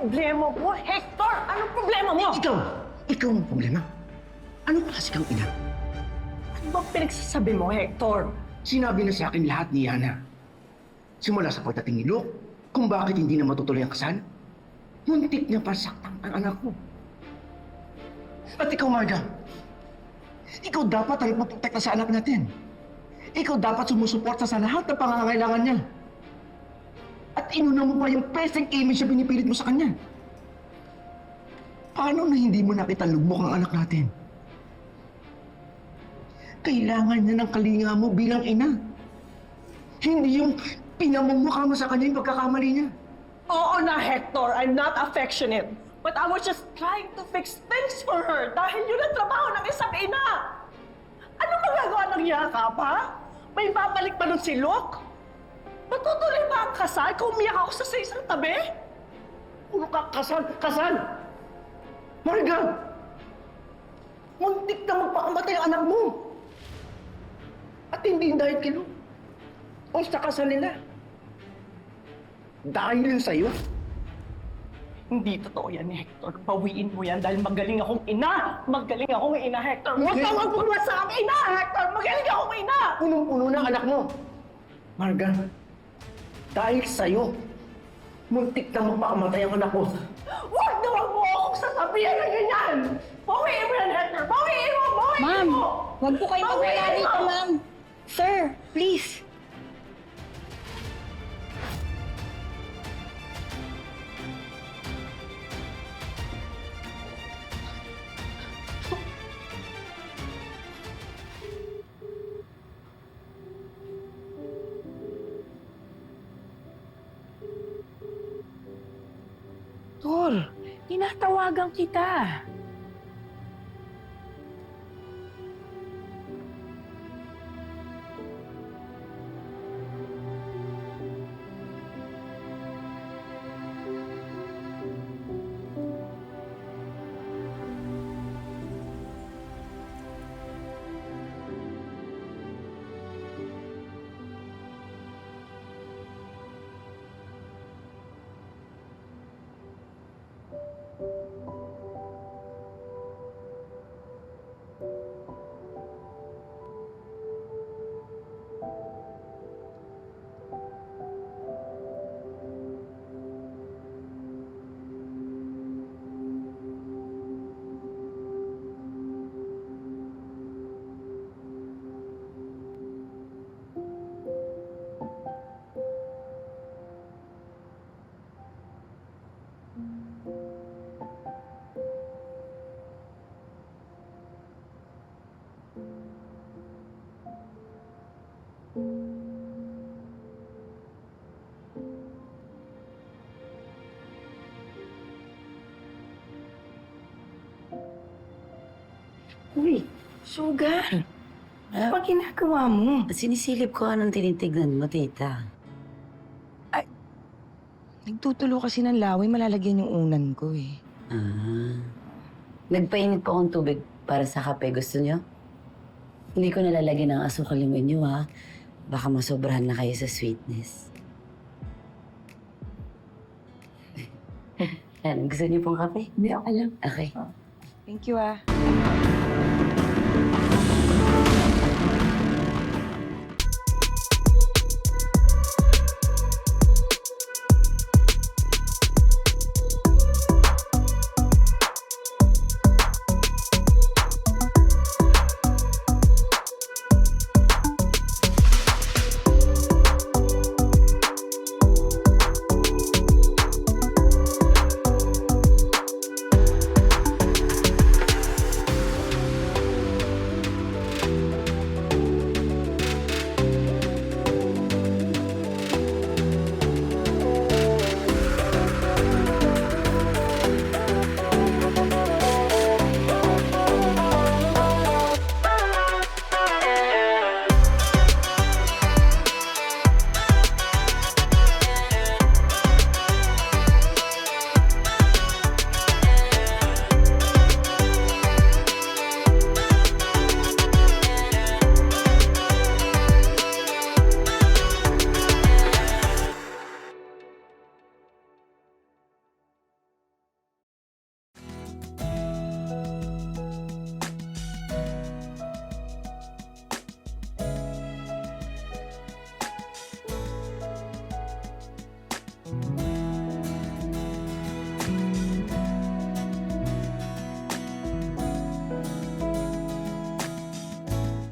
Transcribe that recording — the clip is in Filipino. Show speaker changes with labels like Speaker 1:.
Speaker 1: problema mo, Hector? Anong problema mo?
Speaker 2: Ikaw ang problema. Anong klase kang ina?
Speaker 1: Ano bang pinagsasabi mo, Hector?
Speaker 2: Sinabi na sa akin lahat ni Yana. Simula sa pagdating ni Luke, kung bakit hindi na matutuloy ang kasal, muntik niya pa saktan ang anak ko. At ikaw, Marga, ikaw dapat ang nagpaprotekta sa anak natin. Ikaw dapat sumusuporta sa lahat ng pangangailangan niya. At inuna mo pa yung present image na pinipilit mo sa kanya. Paano na hindi mo nakita lugmok ang anak natin? Kailangan niya ng kalinga mo bilang ina. Hindi yung pinamumukha mo sa kanya yung pagkakamali niya.
Speaker 1: Oo na, Hector. I'm not affectionate. But I was just trying to fix things for her dahil yun ang trabaho ng isang ina. Ano magagawa ng yakap, ha? May babalik pa nun si Luke? Matutuloy ba ang kasal kung umiyak ako sa isang tabi?
Speaker 2: Puro ka, kasal! Marga! Muntik na magpakamatay ang anak mo! At hindi dahil kay Luke. O sa kasal nila. Dahil yun sa'yo.
Speaker 1: Hindi totoo yan, Hector. Bawiin mo yan dahil magaling akong ina. Magaling akong ina, Hector. Huwag kang magpulwa sa aking ina, Hector. Magaling akong ina.
Speaker 2: Punong-puno na ang anak mo. Marga, dahil sa'yo, muntik na magpakamatay ang anak mo.
Speaker 1: Huwag na huwag mo akong sasabihan ng ganyan. Bawiin mo yan, Hector. Bawiin mo! Bawiin
Speaker 3: Ma'am,
Speaker 1: mo!
Speaker 3: huwag po kayong magwala
Speaker 1: Bawiin
Speaker 3: dito,
Speaker 1: mo!
Speaker 3: ma'am. Sir, please.
Speaker 4: Tol, tinatawagan kita. Uy, sugar. Ano ba ginagawa mo?
Speaker 5: Sinisilip ko anong tinitignan mo, tita.
Speaker 4: Nagtutulo kasi ng laway, malalagyan yung unan ko eh.
Speaker 5: Nagpainit po akong tubig para sa kape. Gusto niyo? Hindi ko nalalagyan ng asukal yung inyo, ha? Baka masobrahan na kayo sa sweetness. Yan, gusto niyo pong kape?
Speaker 4: Hindi ako alam.
Speaker 5: Okay.
Speaker 4: Thank you ah.